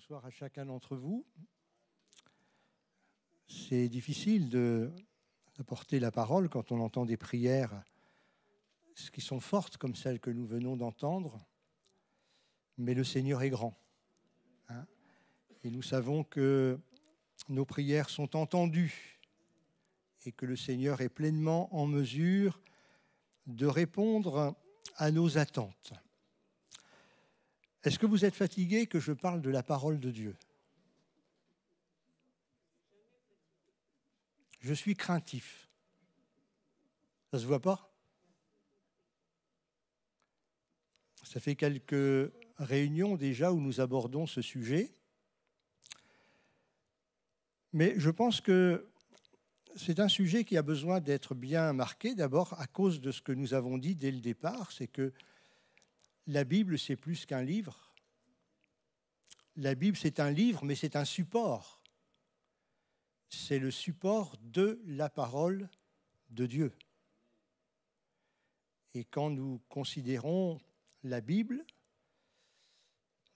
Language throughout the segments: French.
Bonsoir à chacun d'entre vous. C'est difficile d'apporter la parole quand on entend des prières qui sont fortes comme celles que nous venons d'entendre, mais le Seigneur est grand. Et nous savons que nos prières sont entendues et que le Seigneur est pleinement en mesure de répondre à nos attentes. Est-ce que vous êtes fatigué que je parle de la parole de Dieu ? Je suis craintif. Ça se voit pas ? Ça fait quelques réunions déjà où nous abordons ce sujet. Mais je pense que c'est un sujet qui a besoin d'être bien marqué, d'abord à cause de ce que nous avons dit dès le départ, c'est que la Bible, c'est plus qu'un livre. La Bible, c'est un livre, mais c'est un support. C'est le support de la parole de Dieu. Et quand nous considérons la Bible,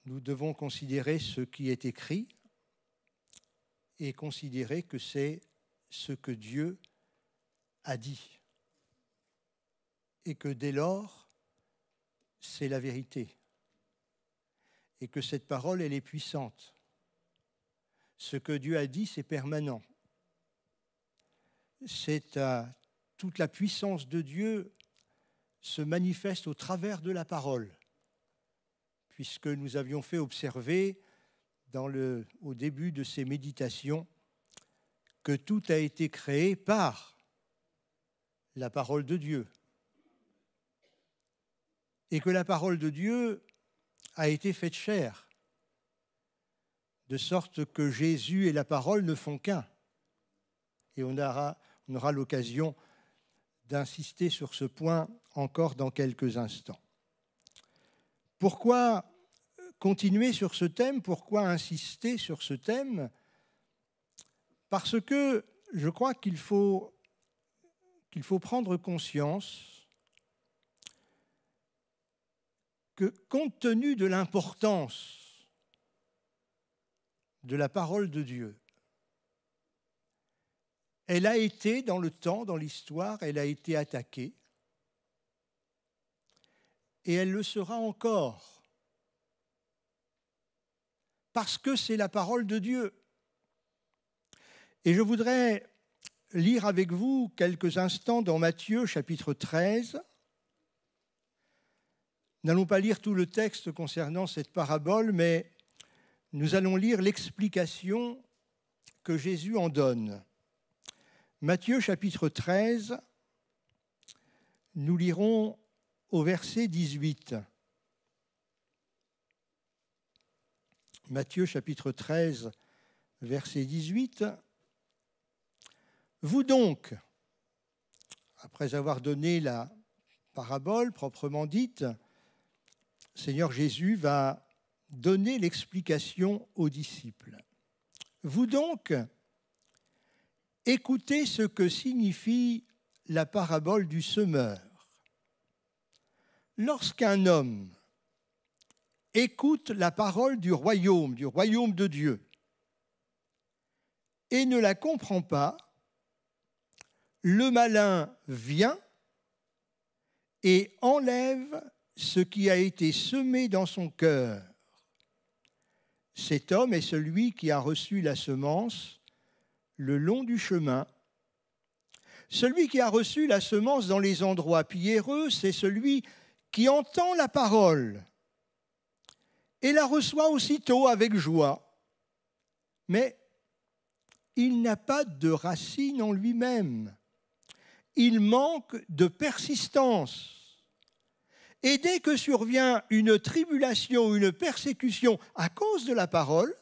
nous devons considérer ce qui est écrit et considérer que c'est ce que Dieu a dit. Et que dès lors, c'est la vérité. Et que cette parole, elle est puissante. Ce que Dieu a dit, c'est permanent. Toute la puissance de Dieu se manifeste au travers de la parole, puisque nous avions fait observer au début de ces méditations que tout a été créé par la parole de Dieu. Et que la parole de Dieu a été faite chair, de sorte que Jésus et la parole ne font qu'un. Et on aura l'occasion d'insister sur ce point encore dans quelques instants. Pourquoi continuer sur ce thème ? Pourquoi insister sur ce thème ? Parce que je crois qu'il faut prendre conscience que, compte tenu de l'importance de la parole de Dieu, elle a été, dans le temps, dans l'histoire, elle a été attaquée, et elle le sera encore, parce que c'est la parole de Dieu. Et je voudrais lire avec vous quelques instants dans Matthieu, chapitre 13. Nous n'allons pas lire tout le texte concernant cette parabole, mais nous allons lire l'explication que Jésus en donne. Matthieu, chapitre 13, nous lirons au verset 18. Matthieu, chapitre 13, verset 18. Vous donc, après avoir donné la parabole proprement dite, Seigneur Jésus va donner l'explication aux disciples. Vous donc, écoutez ce que signifie la parabole du semeur. Lorsqu'un homme écoute la parole du royaume de Dieu, et ne la comprend pas, le malin vient et enlève ce qui a été semé dans son cœur. Cet homme est celui qui a reçu la semence le long du chemin. Celui qui a reçu la semence dans les endroits pierreux, c'est celui qui entend la parole et la reçoit aussitôt avec joie. Mais il n'a pas de racine en lui-même. Il manque de persistance. Et dès que survient une tribulation, une persécution à cause de la parole,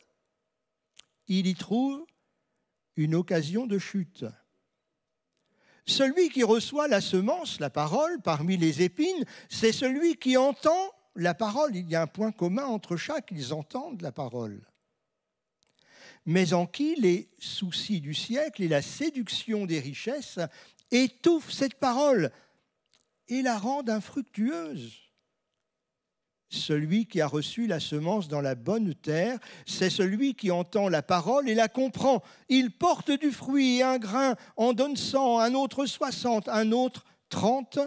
il y trouve une occasion de chute. Celui qui reçoit la semence, la parole, parmi les épines, c'est celui qui entend la parole. Il y a un point commun entre chaque, ils entendent la parole. Mais en qui les soucis du siècle et la séduction des richesses étouffent cette parole et la rendent infructueuse. Celui qui a reçu la semence dans la bonne terre, c'est celui qui entend la parole et la comprend. Il porte du fruit et un grain en donne 100, un autre 60, un autre 30.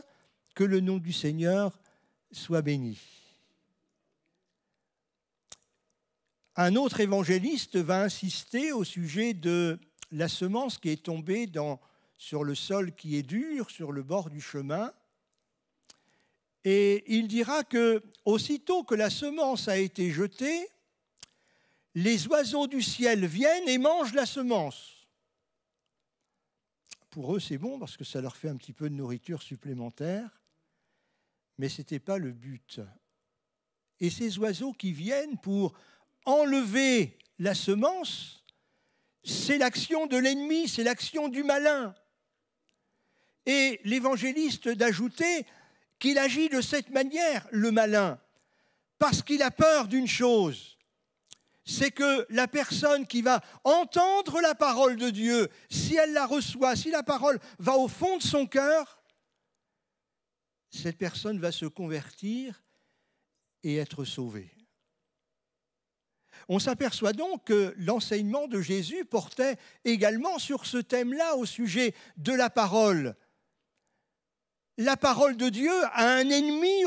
Que le nom du Seigneur soit béni. Un autre évangéliste va insister au sujet de la semence qui est tombée sur le sol qui est dur, sur le bord du chemin. Et il dira que aussitôt que la semence a été jetée, les oiseaux du ciel viennent et mangent la semence. Pour eux, c'est bon parce que ça leur fait un petit peu de nourriture supplémentaire, mais ce n'était pas le but. Et ces oiseaux qui viennent pour enlever la semence, c'est l'action de l'ennemi, c'est l'action du malin. Et l'évangéliste d'ajouter qu'il agit de cette manière, le malin, parce qu'il a peur d'une chose, c'est que la personne qui va entendre la parole de Dieu, si elle la reçoit, si la parole va au fond de son cœur, cette personne va se convertir et être sauvée. On s'aperçoit donc que l'enseignement de Jésus portait également sur ce thème-là au sujet de la parole. La parole de Dieu a un ennemi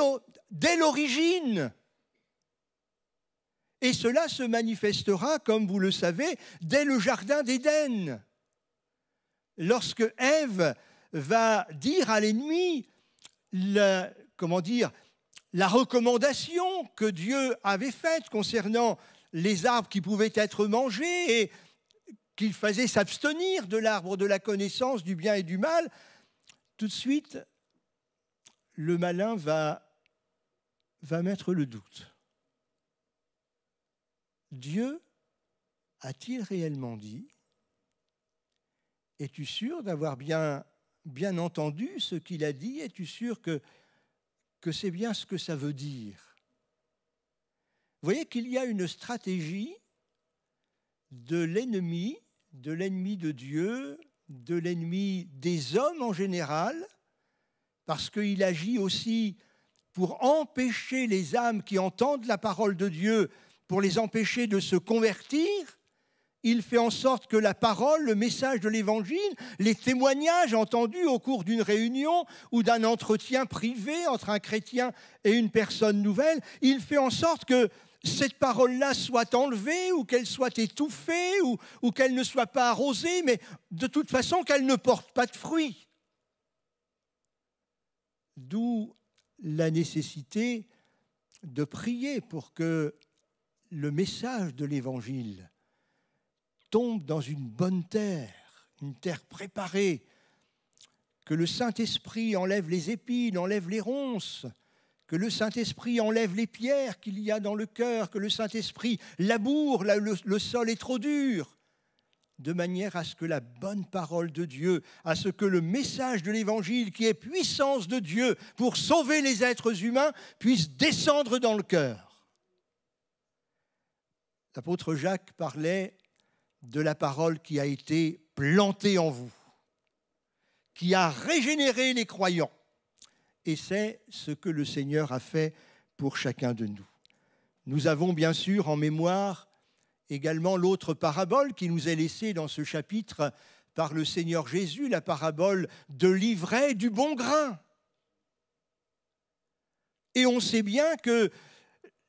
dès l'origine. Et cela se manifestera, comme vous le savez, dès le jardin d'Éden. Lorsque Ève va dire à l'ennemi la recommandation que Dieu avait faite concernant les arbres qui pouvaient être mangés et qu'il fallait s'abstenir de l'arbre de la connaissance du bien et du mal, tout de suite, le malin va mettre le doute. Dieu a-t-il réellement dit? Es-tu sûr d'avoir bien entendu ce qu'il a dit? Es-tu sûr que c'est bien ce que ça veut dire? Vous voyez qu'il y a une stratégie de l'ennemi de Dieu, de l'ennemi des hommes en général, parce qu'il agit aussi pour empêcher les âmes qui entendent la parole de Dieu, pour les empêcher de se convertir. Il fait en sorte que la parole, le message de l'Évangile, les témoignages entendus au cours d'une réunion ou d'un entretien privé entre un chrétien et une personne nouvelle, il fait en sorte que cette parole-là soit enlevée ou qu'elle soit étouffée ou qu'elle ne soit pas arrosée, mais de toute façon qu'elle ne porte pas de fruits. D'où la nécessité de prier pour que le message de l'Évangile tombe dans une bonne terre, une terre préparée, que le Saint-Esprit enlève les épines, enlève les ronces, que le Saint-Esprit enlève les pierres qu'il y a dans le cœur, que le Saint-Esprit laboure là où le sol est trop dur, de manière à ce que la bonne parole de Dieu, à ce que le message de l'Évangile, qui est puissance de Dieu pour sauver les êtres humains, puisse descendre dans le cœur. L'apôtre Jacques parlait de la parole qui a été plantée en vous, qui a régénéré les croyants. Et c'est ce que le Seigneur a fait pour chacun de nous. Nous avons bien sûr en mémoire également l'autre parabole qui nous est laissée dans ce chapitre par le Seigneur Jésus, la parabole de l'ivraie du bon grain. Et on sait bien que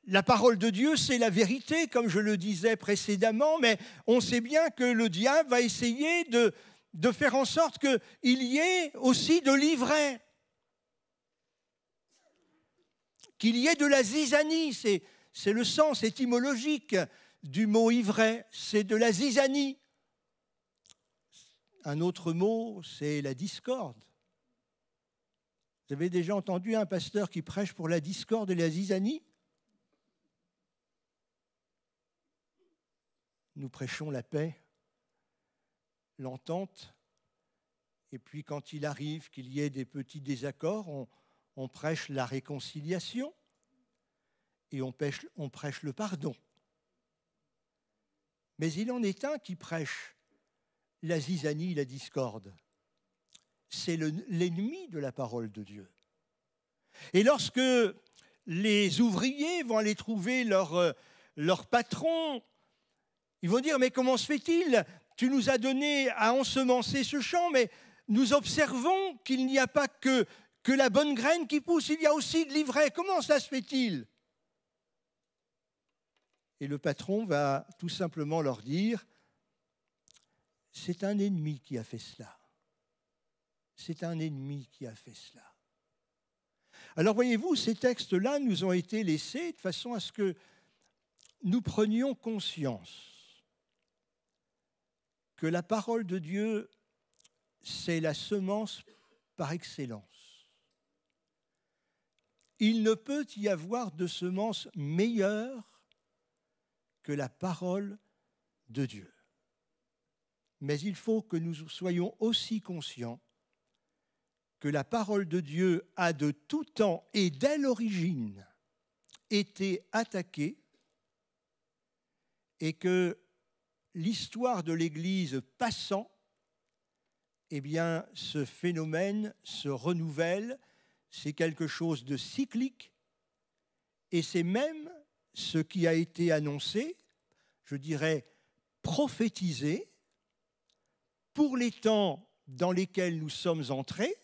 la parole de Dieu, c'est la vérité, comme je le disais précédemment, mais on sait bien que le diable va essayer de faire en sorte qu'il y ait aussi de l'ivraie, qu'il y ait de la zizanie, c'est le sens étymologique du mot ivraie, c'est de la zizanie. Un autre mot, c'est la discorde. Vous avez déjà entendu un pasteur qui prêche pour la discorde et la zizanie? Nous prêchons la paix, l'entente, et puis quand il arrive qu'il y ait des petits désaccords, on prêche la réconciliation et on prêche le pardon. Mais il en est un qui prêche la zizanie, la discorde. C'est l'ennemi de la parole de Dieu. Et lorsque les ouvriers vont aller trouver leur patron. Ils vont dire, mais comment se fait-il? Tu nous as donné à ensemencer ce champ, mais nous observons qu'il n'y a pas que la bonne graine qui pousse, il y a aussi de l'ivraie. Comment ça se fait-il? Et le patron va tout simplement leur dire, c'est un ennemi qui a fait cela. C'est un ennemi qui a fait cela. Alors voyez-vous, ces textes-là nous ont été laissés de façon à ce que nous prenions conscience que la parole de Dieu, c'est la semence par excellence. Il ne peut y avoir de semence meilleure que la parole de Dieu. Mais il faut que nous soyons aussi conscients que la parole de Dieu a de tout temps et dès l'origine été attaquée et que l'histoire de l'Église passant, eh bien, ce phénomène se renouvelle, c'est quelque chose de cyclique et c'est même ce qui a été annoncé, je dirais prophétisé, pour les temps dans lesquels nous sommes entrés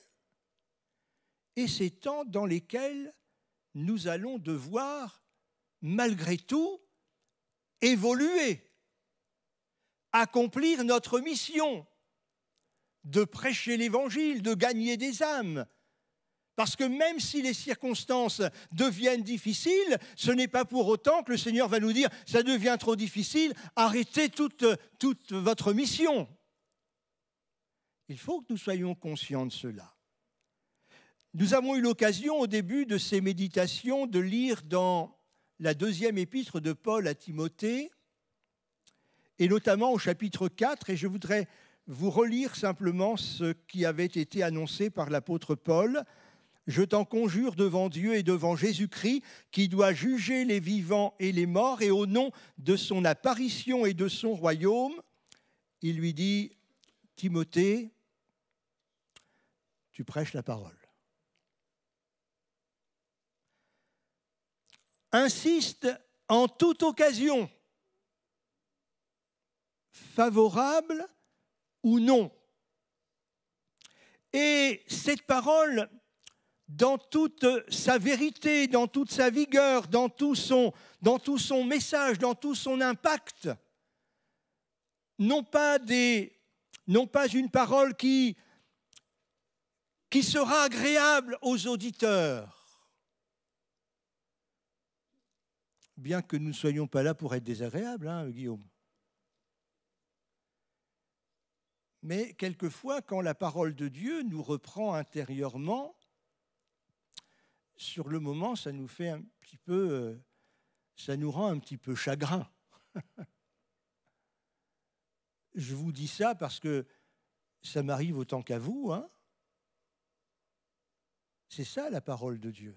et ces temps dans lesquels nous allons devoir, malgré tout, évoluer, accomplir notre mission de prêcher l'Évangile, de gagner des âmes. Parce que même si les circonstances deviennent difficiles, ce n'est pas pour autant que le Seigneur va nous dire « ça devient trop difficile, arrêtez toute votre mission ». Il faut que nous soyons conscients de cela. Nous avons eu l'occasion au début de ces méditations de lire dans la deuxième épître de Paul à Timothée, et notamment au chapitre 4, et je voudrais vous relire simplement ce qui avait été annoncé par l'apôtre Paul. « Je t'en conjure devant Dieu et devant Jésus-Christ, qui doit juger les vivants et les morts, et au nom de son apparition et de son royaume, il lui dit, Timothée, tu prêches la parole. Insiste en toute occasion, favorable ou non. Et cette parole, dans toute sa vérité, dans toute sa vigueur, dans tout son message, dans tout son impact, non pas une parole qui sera agréable aux auditeurs, bien que nous ne soyons pas là pour être désagréables, hein, Guillaume. Mais quelquefois, quand la parole de Dieu nous reprend intérieurement, sur le moment, ça nous fait un petit peu, ça nous rend un petit peu chagrin. Je vous dis ça parce que ça m'arrive autant qu'à vous, hein. C'est ça la parole de Dieu.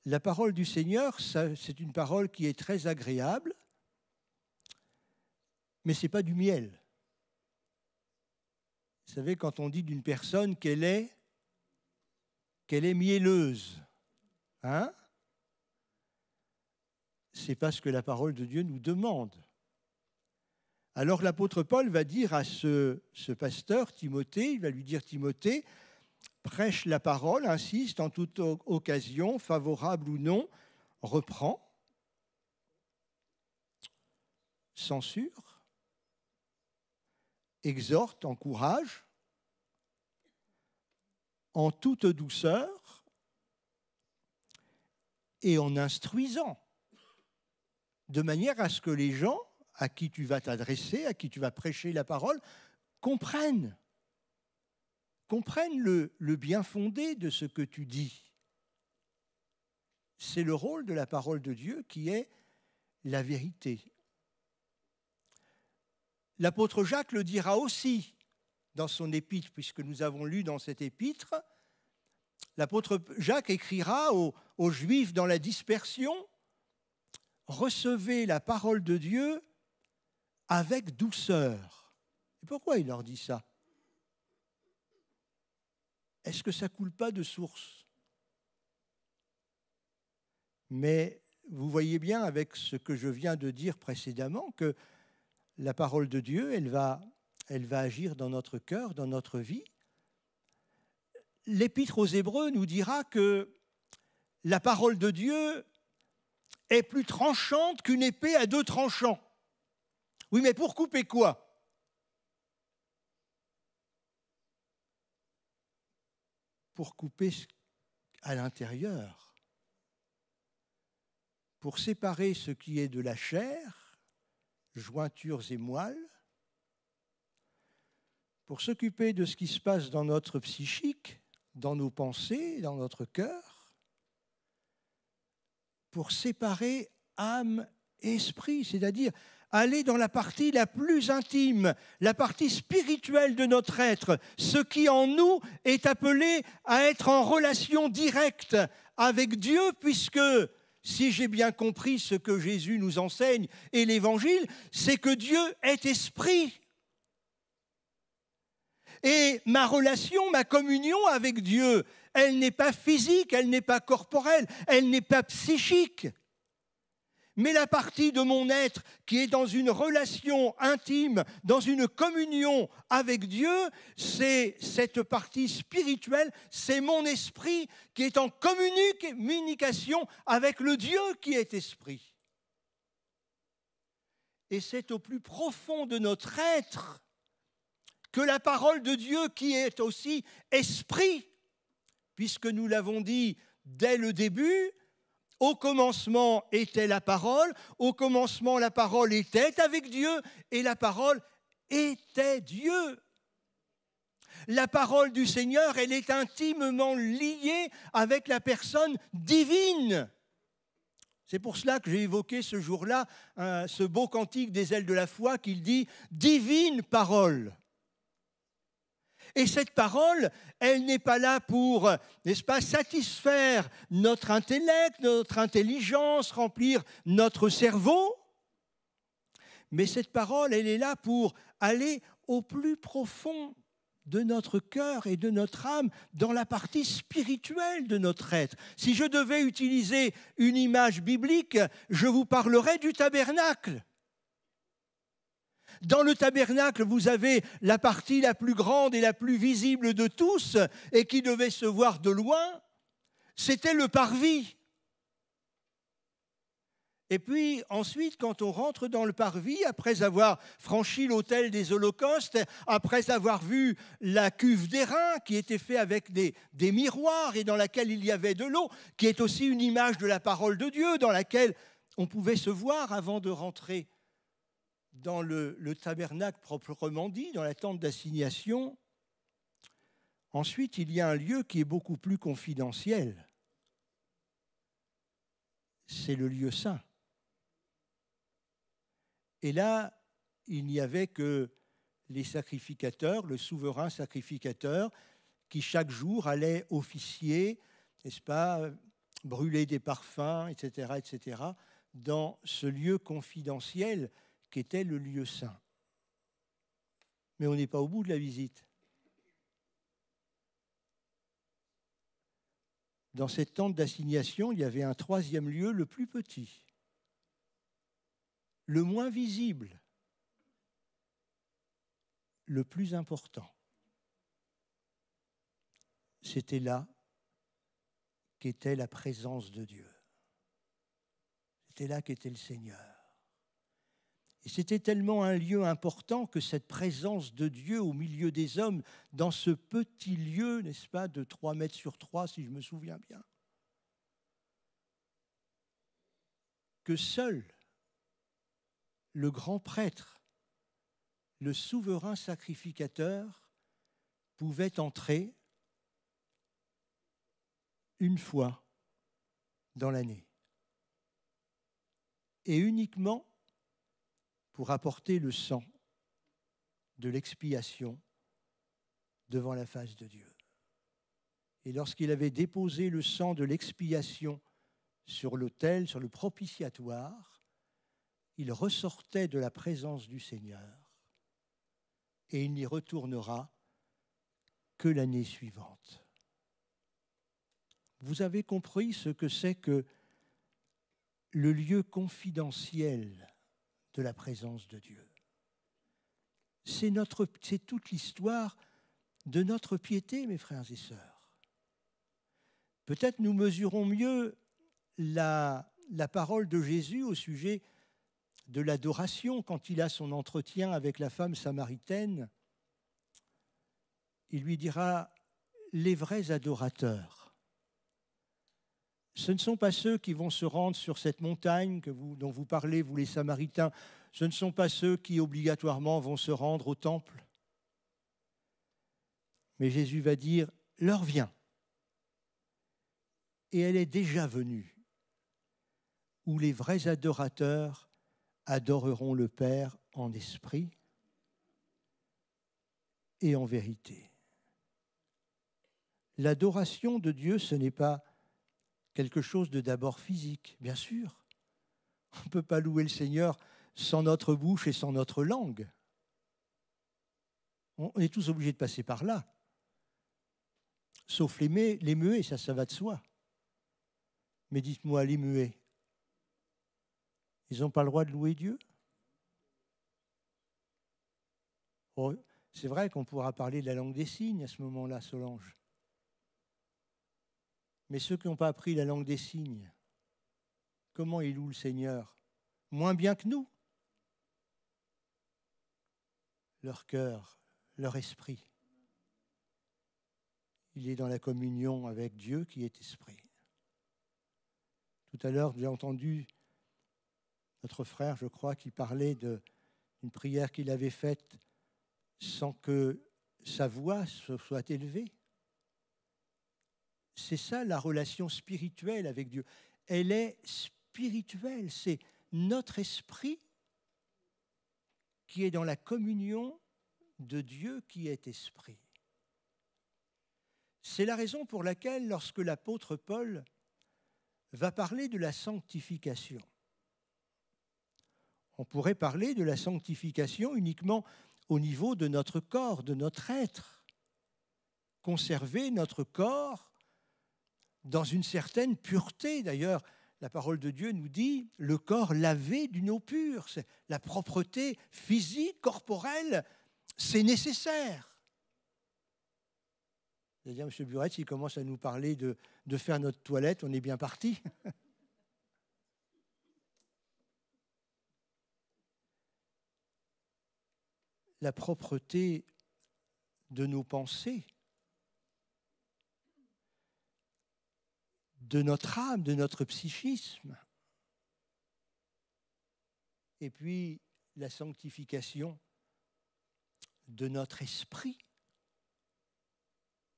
La parole du Seigneur, c'est une parole qui est très agréable, mais ce n'est pas du miel. Vous savez, quand on dit d'une personne qu'elle est mielleuse, hein? C'est pas ce que la parole de Dieu nous demande. Alors l'apôtre Paul va dire à ce pasteur, Timothée, il va lui dire, Timothée, prêche la parole, insiste en toute occasion, favorable ou non, reprend, censure, exhorte, encourage, en toute douceur et en instruisant, de manière à ce que les gens à qui tu vas t'adresser, à qui tu vas prêcher la parole, comprennent le bien fondé de ce que tu dis. C'est le rôle de la parole de Dieu qui est la vérité. L'apôtre Jacques le dira aussi dans son épître, puisque nous avons lu dans cette épître, l'apôtre Jacques écrira aux Juifs dans la dispersion, « Recevez la parole de Dieu avec douceur. » Et pourquoi il leur dit ça? Est-ce que ça ne coule pas de source? Mais vous voyez bien avec ce que je viens de dire précédemment que la parole de Dieu, elle va agir dans notre cœur, dans notre vie. L'Épître aux Hébreux nous dira que la parole de Dieu est plus tranchante qu'une épée à deux tranchants. Oui, mais pour couper quoi? Pour couper à l'intérieur, pour séparer ce qui est de la chair, jointures et moelles, pour s'occuper de ce qui se passe dans notre psychique, dans nos pensées, dans notre cœur, pour séparer âme et esprit, c'est-à-dire aller dans la partie la plus intime, la partie spirituelle de notre être, ce qui en nous est appelé à être en relation directe avec Dieu, puisque, si j'ai bien compris ce que Jésus nous enseigne et l'Évangile, c'est que Dieu est esprit. Et ma relation, ma communion avec Dieu, elle n'est pas physique, elle n'est pas corporelle, elle n'est pas psychique. Mais la partie de mon être qui est dans une relation intime, dans une communion avec Dieu, c'est cette partie spirituelle, c'est mon esprit qui est en communication avec le Dieu qui est esprit. Et c'est au plus profond de notre être que la parole de Dieu qui est aussi esprit, puisque nous l'avons dit dès le début, au commencement était la parole, au commencement la parole était avec Dieu et la parole était Dieu. La parole du Seigneur, elle est intimement liée avec la personne divine. C'est pour cela que j'ai évoqué ce jour-là ce beau cantique des ailes de la foi qu'il dit « Divine parole ». Et cette parole, elle n'est pas là pour, n'est-ce pas, satisfaire notre intellect, notre intelligence, remplir notre cerveau. Mais cette parole, elle est là pour aller au plus profond de notre cœur et de notre âme, dans la partie spirituelle de notre être. Si je devais utiliser une image biblique, je vous parlerais du tabernacle. Dans le tabernacle, vous avez la partie la plus grande et la plus visible de tous et qui devait se voir de loin, c'était le parvis. Et puis ensuite, quand on rentre dans le parvis, après avoir franchi l'autel des holocaustes, après avoir vu la cuve d'airain qui était faite avec des miroirs et dans laquelle il y avait de l'eau, qui est aussi une image de la parole de Dieu, dans laquelle on pouvait se voir avant de rentrer dans le tabernacle proprement dit, dans la tente d'assignation. Ensuite, il y a un lieu qui est beaucoup plus confidentiel. C'est le lieu saint. Et là, il n'y avait que les sacrificateurs, le souverain sacrificateur, qui chaque jour allait officier, n'est-ce pas, brûler des parfums, etc., dans ce lieu confidentiel qu'était le lieu saint. Mais on n'est pas au bout de la visite. Dans cette tente d'assignation, il y avait un troisième lieu, le plus petit, le moins visible, le plus important. C'était là qu'était la présence de Dieu. C'était là qu'était le Seigneur. Et c'était tellement un lieu important que cette présence de Dieu au milieu des hommes, dans ce petit lieu, n'est-ce pas, de 3 mètres sur 3, si je me souviens bien, que seul le grand prêtre, le souverain sacrificateur, pouvait entrer une fois dans l'année. Et uniquement pour apporter le sang de l'expiation devant la face de Dieu. Et lorsqu'il avait déposé le sang de l'expiation sur l'autel, sur le propitiatoire, il ressortait de la présence du Seigneur et il n'y retournera que l'année suivante. Vous avez compris ce que c'est que le lieu confidentiel de la présence de Dieu. C'est toute l'histoire de notre piété, mes frères et sœurs. Peut-être nous mesurons mieux la parole de Jésus au sujet de l'adoration quand il a son entretien avec la femme samaritaine. Il lui dira « les vrais adorateurs ». Ce ne sont pas ceux qui vont se rendre sur cette montagne dont vous parlez, vous les Samaritains. Ce ne sont pas ceux qui obligatoirement vont se rendre au temple. Mais Jésus va dire « l'heure vient ». Et elle est déjà venue, où les vrais adorateurs adoreront le Père en esprit et en vérité. L'adoration de Dieu, ce n'est pas quelque chose de d'abord physique, bien sûr. On ne peut pas louer le Seigneur sans notre bouche et sans notre langue. On est tous obligés de passer par là. Sauf les muets, ça va de soi. Mais dites-moi, les muets, ils n'ont pas le droit de louer Dieu? Oh, c'est vrai qu'on pourra parler de la langue des signes à ce moment-là, Solange. Mais ceux qui n'ont pas appris la langue des signes, comment ils louent le Seigneur? Moins bien que nous. Leur cœur, leur esprit, il est dans la communion avec Dieu qui est esprit. Tout à l'heure, j'ai entendu notre frère, je crois, qui parlait d'une prière qu'il avait faite sans que sa voix soit élevée. C'est ça la relation spirituelle avec Dieu. Elle est spirituelle, c'est notre esprit qui est dans la communion de Dieu qui est esprit. C'est la raison pour laquelle, lorsque l'apôtre Paul va parler de la sanctification, on pourrait parler de la sanctification uniquement au niveau de notre corps, de notre être. Conserver notre corps dans une certaine pureté. D'ailleurs, la parole de Dieu nous dit le corps lavé d'une eau pure. C'est la propreté physique, corporelle, c'est nécessaire. C'est-à-dire, M. Buret, s'il commence à nous parler de faire notre toilette, on est bien parti. La propreté de nos pensées, de notre âme, de notre psychisme. Et puis, la sanctification de notre esprit,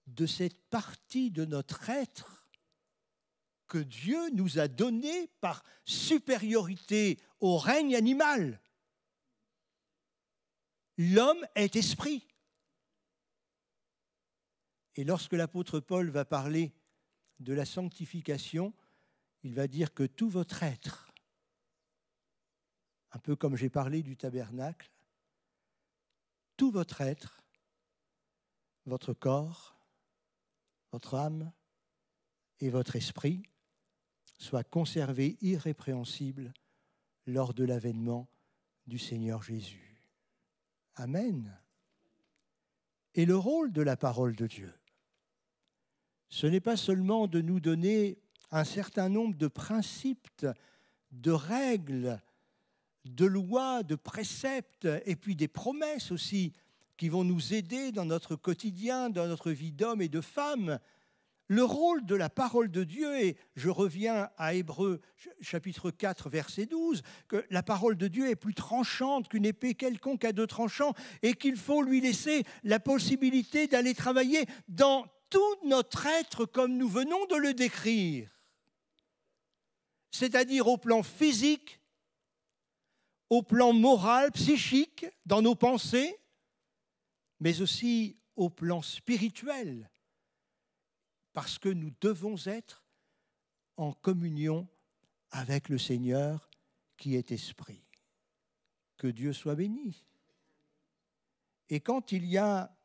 de cette partie de notre être que Dieu nous a donnée par supériorité au règne animal. L'homme est esprit. Et lorsque l'apôtre Paul va parler de la sanctification, il va dire que tout votre être, un peu comme j'ai parlé du tabernacle, tout votre être, votre corps, votre âme et votre esprit soient conservés irrépréhensibles lors de l'avènement du Seigneur Jésus. Amen. Et le rôle de la parole de Dieu, ce n'est pas seulement de nous donner un certain nombre de principes, de règles, de lois, de préceptes, et puis des promesses aussi qui vont nous aider dans notre quotidien, dans notre vie d'homme et de femme. Le rôle de la parole de Dieu, et je reviens à Hébreux chapitre 4, verset 12, que la parole de Dieu est plus tranchante qu'une épée quelconque à deux tranchants et qu'il faut lui laisser la possibilité d'aller travailler dans tout notre être comme nous venons de le décrire. C'est-à-dire au plan physique, au plan moral, psychique, dans nos pensées, mais aussi au plan spirituel, parce que nous devons être en communion avec le Seigneur qui est esprit. Que Dieu soit béni. Et quand il y a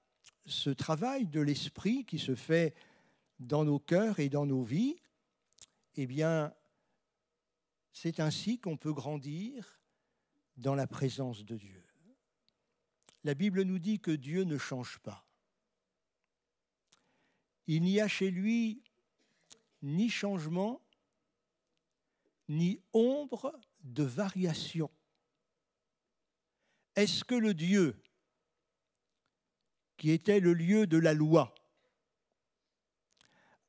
ce travail de l'esprit qui se fait dans nos cœurs et dans nos vies, eh bien, C'est ainsi qu'on peut grandir dans la présence de Dieu. La Bible nous dit que Dieu ne change pas. Il n'y a chez lui ni changement, ni ombre de variation. Est-ce que le Dieu qui était le lieu de la loi,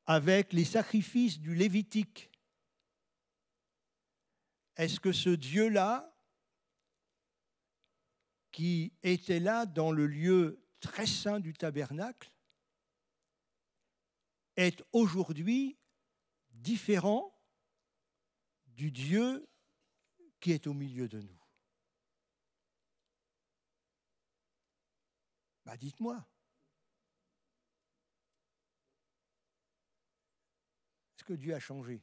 avec les sacrifices du Lévitique, est-ce que ce Dieu-là, qui était là dans le lieu très saint du tabernacle, est aujourd'hui différent du Dieu qui est au milieu de nous? Dites-moi. Est-ce que Dieu a changé?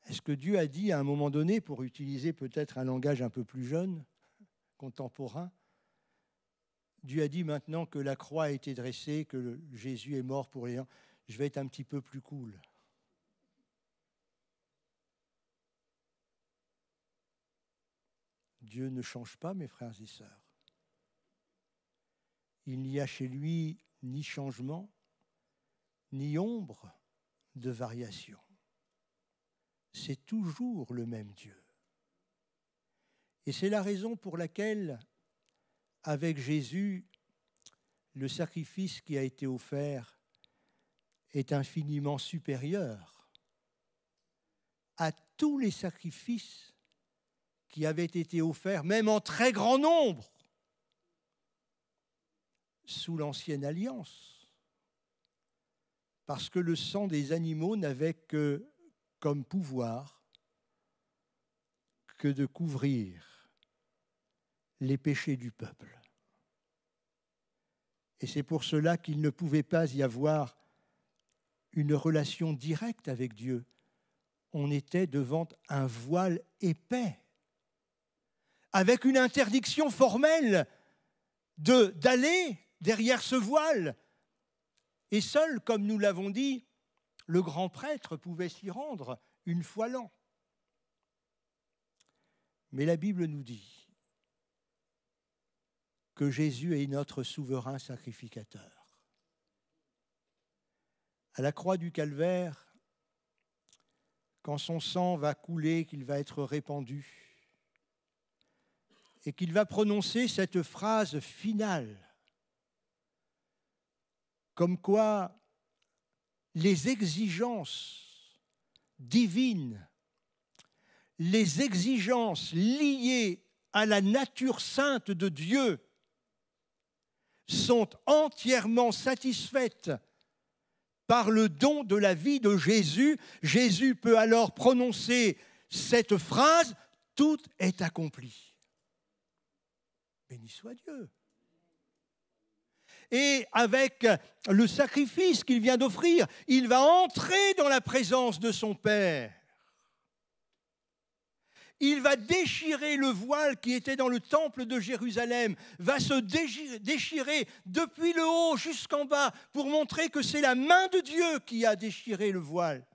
Est-ce que Dieu a dit à un moment donné, pour utiliser peut-être un langage un peu plus jeune, contemporain, Dieu a dit maintenant que la croix a été dressée, que Jésus est mort pour les gens, je vais être un petit peu plus cool. Dieu ne change pas, mes frères et sœurs. Il n'y a chez lui ni changement, ni ombre de variation. C'est toujours le même Dieu. Et c'est la raison pour laquelle, avec Jésus, le sacrifice qui a été offert est infiniment supérieur à tous les sacrifices qui avaient été offerts, même en très grand nombre, sous l'Ancienne Alliance. Parce que le sang des animaux n'avait que comme pouvoir que de couvrir les péchés du peuple. Et c'est pour cela qu'il ne pouvait pas y avoir une relation directe avec Dieu. On était devant un voile épais, avec une interdiction formelle d'aller derrière ce voile. Et seul, comme nous l'avons dit, le grand prêtre pouvait s'y rendre une fois l'an. Mais la Bible nous dit que Jésus est notre souverain sacrificateur. À la croix du Calvaire, quand son sang va couler, qu'il va être répandu, et qu'il va prononcer cette phrase finale, comme quoi les exigences divines, les exigences liées à la nature sainte de Dieu sont entièrement satisfaites par le don de la vie de Jésus. Jésus peut alors prononcer cette phrase, « Tout est accompli ». Béni soit Dieu. Et avec le sacrifice qu'il vient d'offrir, il va entrer dans la présence de son Père. Il va déchirer le voile qui était dans le temple de Jérusalem, va se déchirer depuis le haut jusqu'en bas pour montrer que c'est la main de Dieu qui a déchiré le voile.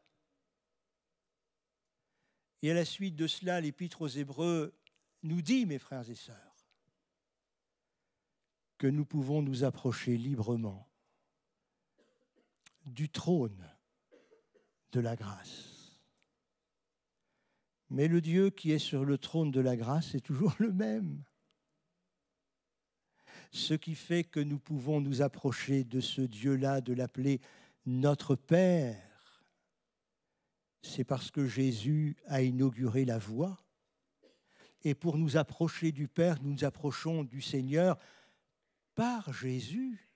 Et à la suite de cela, l'Épître aux Hébreux nous dit, mes frères et sœurs, que nous pouvons nous approcher librement du trône de la grâce. Mais le Dieu qui est sur le trône de la grâce est toujours le même. Ce qui fait que nous pouvons nous approcher de ce Dieu-là, de l'appeler notre Père, c'est parce que Jésus a inauguré la voie. Et pour nous approcher du Père, nous nous approchons du Seigneur par Jésus.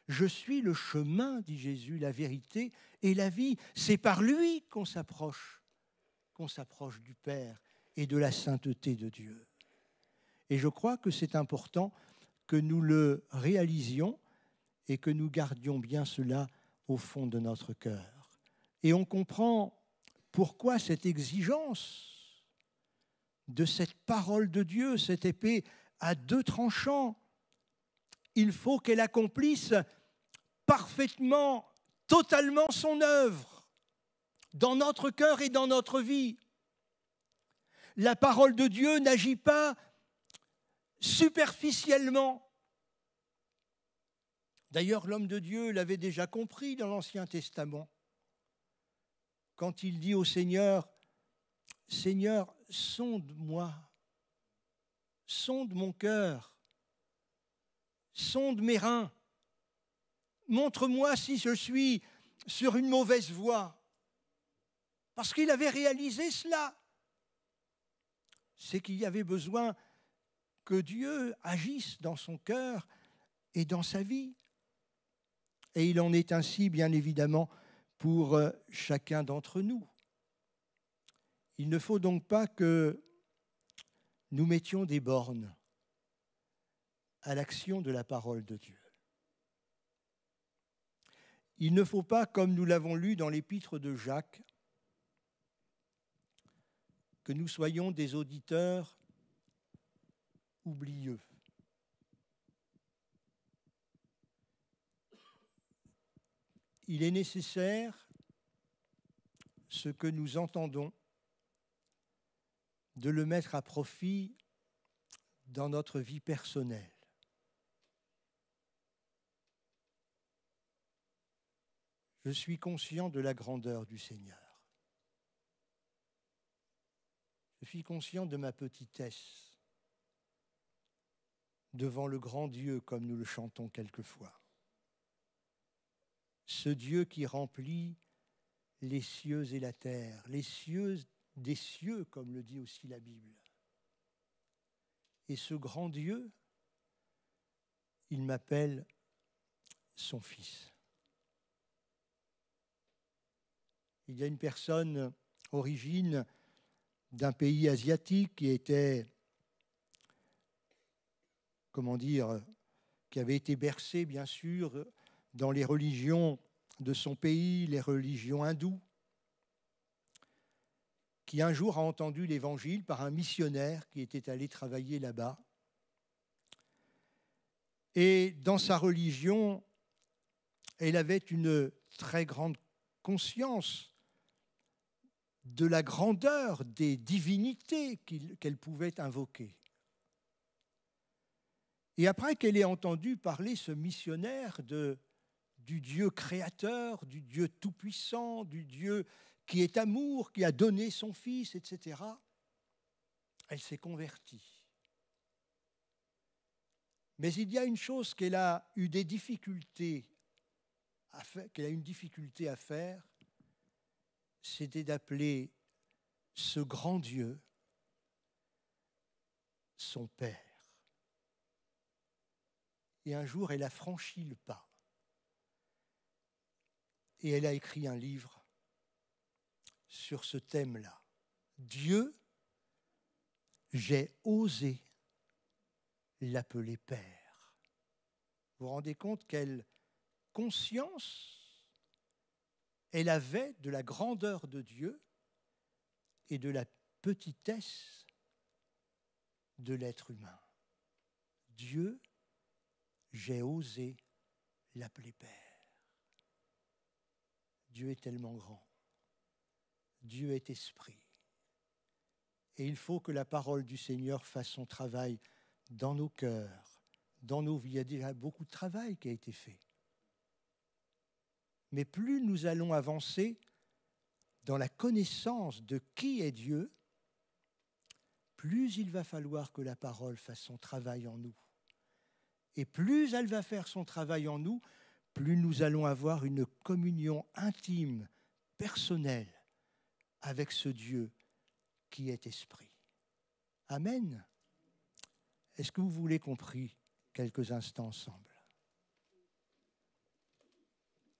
Je suis le chemin, dit Jésus, la vérité et la vie. C'est par lui qu'on s'approche du Père et de la sainteté de Dieu. Et je crois que c'est important que nous le réalisions et que nous gardions bien cela au fond de notre cœur. Et on comprend pourquoi cette exigence de cette parole de Dieu, cette épée à deux tranchants, il faut qu'elle accomplisse parfaitement, totalement son œuvre dans notre cœur et dans notre vie. La parole de Dieu n'agit pas superficiellement. D'ailleurs, l'homme de Dieu l'avait déjà compris dans l'Ancien Testament. Quand il dit au Seigneur, « Seigneur, sonde-moi, sonde mon cœur, sonde mes reins, montre-moi si je suis sur une mauvaise voie. » Parce qu'il avait réalisé cela. C'est qu'il y avait besoin que Dieu agisse dans son cœur et dans sa vie. Et il en est ainsi, bien évidemment, pour chacun d'entre nous. Il ne faut donc pas que nous mettions des bornes à l'action de la parole de Dieu. Il ne faut pas, comme nous l'avons lu dans l'épître de Jacques, que nous soyons des auditeurs oublieux. Il est nécessaire, ce que nous entendons, de le mettre à profit dans notre vie personnelle. Je suis conscient de la grandeur du Seigneur. Je suis conscient de ma petitesse devant le grand Dieu, comme nous le chantons quelquefois. Ce Dieu qui remplit les cieux et la terre, les cieux des cieux, comme le dit aussi la Bible. Et ce grand Dieu, il m'appelle son fils. Il y a une personne origine d'un pays asiatique qui était, qui avait été bercé, bien sûr, dans les religions de son pays, les religions hindoues, qui un jour a entendu l'évangile par un missionnaire qui était allé travailler là-bas. Et dans sa religion, elle avait une très grande conscience de la grandeur des divinités qu'elle pouvait invoquer. Et après qu'elle ait entendu parler ce missionnaire du Dieu créateur, du Dieu tout-puissant, du Dieu qui est amour, qui a donné son Fils, etc., elle s'est convertie. Mais il y a une chose qu'elle a eu des difficultés à faire, c'était d'appeler ce grand Dieu son Père. Et un jour, elle a franchi le pas. Et elle a écrit un livre sur ce thème-là. Dieu, j'ai osé l'appeler Père. Vous vous rendez compte quelle conscience elle avait de la grandeur de Dieu et de la petitesse de l'être humain. Dieu, j'ai osé l'appeler Père. Dieu est tellement grand. Dieu est esprit. Et il faut que la parole du Seigneur fasse son travail dans nos cœurs, dans nos vies. Il y a déjà beaucoup de travail qui a été fait. Mais plus nous allons avancer dans la connaissance de qui est Dieu, plus il va falloir que la parole fasse son travail en nous. Et plus elle va faire son travail en nous, plus nous allons avoir une communion intime, personnelle, avec ce Dieu qui est esprit. Amen. Est-ce que vous voulez qu'on prie quelques instants ensemble?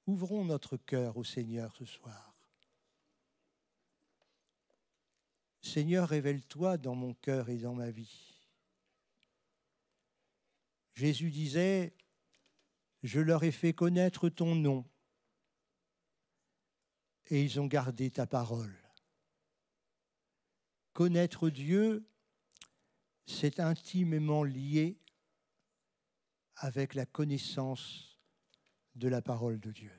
Ouvrons notre cœur au Seigneur ce soir. Seigneur, révèle-toi dans mon cœur et dans ma vie. Jésus disait, « Je leur ai fait connaître ton nom et ils ont gardé ta parole. » Connaître Dieu, c'est intimement lié avec la connaissance de la parole de Dieu.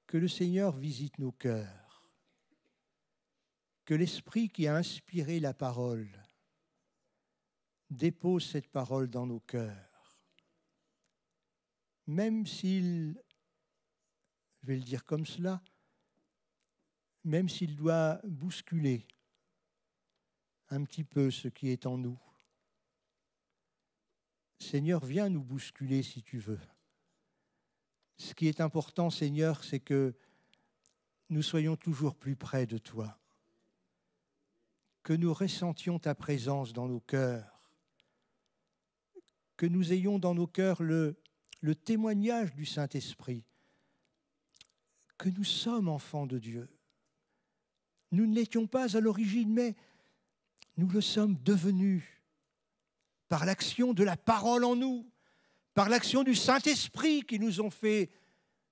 Que le Seigneur visite nos cœurs, que l'Esprit qui a inspiré la parole dépose cette parole dans nos cœurs, même s'il, je vais le dire comme cela, même s'il doit bousculer un petit peu ce qui est en nous. Seigneur, viens nous bousculer si tu veux. Ce qui est important, Seigneur, c'est que nous soyons toujours plus près de toi, que nous ressentions ta présence dans nos cœurs, que nous ayons dans nos cœurs le témoignage du Saint-Esprit, que nous sommes enfants de Dieu. Nous ne l'étions pas à l'origine, mais nous le sommes devenus par l'action de la parole en nous, par l'action du Saint-Esprit qui nous ont fait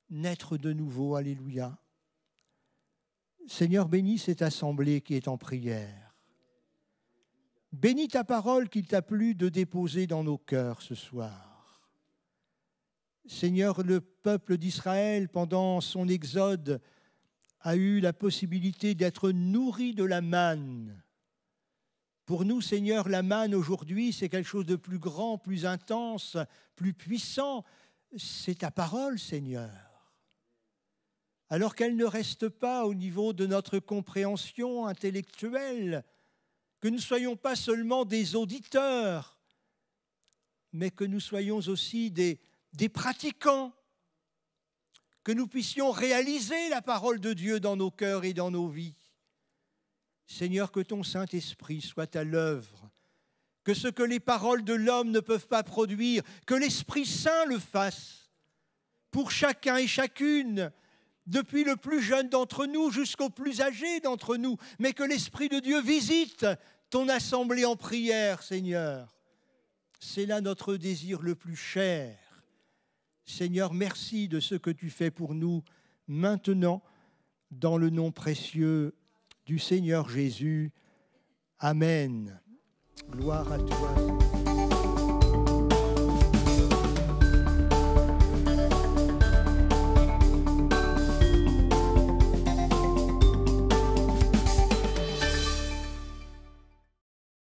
naître de nouveau. Alléluia. Seigneur, bénis cette assemblée qui est en prière. Bénis ta parole qu'il t'a plu de déposer dans nos cœurs ce soir. Seigneur, le peuple d'Israël, pendant son exode, a eu la possibilité d'être nourri de la manne. Pour nous, Seigneur, la manne aujourd'hui, c'est quelque chose de plus grand, plus intense, plus puissant. C'est ta parole, Seigneur. Alors qu'elle ne reste pas au niveau de notre compréhension intellectuelle, que nous ne soyons pas seulement des auditeurs, mais que nous soyons aussi des pratiquants, que nous puissions réaliser la parole de Dieu dans nos cœurs et dans nos vies. Seigneur, que ton Saint-Esprit soit à l'œuvre, que ce que les paroles de l'homme ne peuvent pas produire, que l'Esprit Saint le fasse pour chacun et chacune, depuis le plus jeune d'entre nous jusqu'au plus âgé d'entre nous, mais que l'Esprit de Dieu visite ton assemblée en prière, Seigneur. C'est là notre désir le plus cher. Seigneur, merci de ce que tu fais pour nous maintenant, dans le nom précieux du Seigneur Jésus. Amen. Gloire à toi.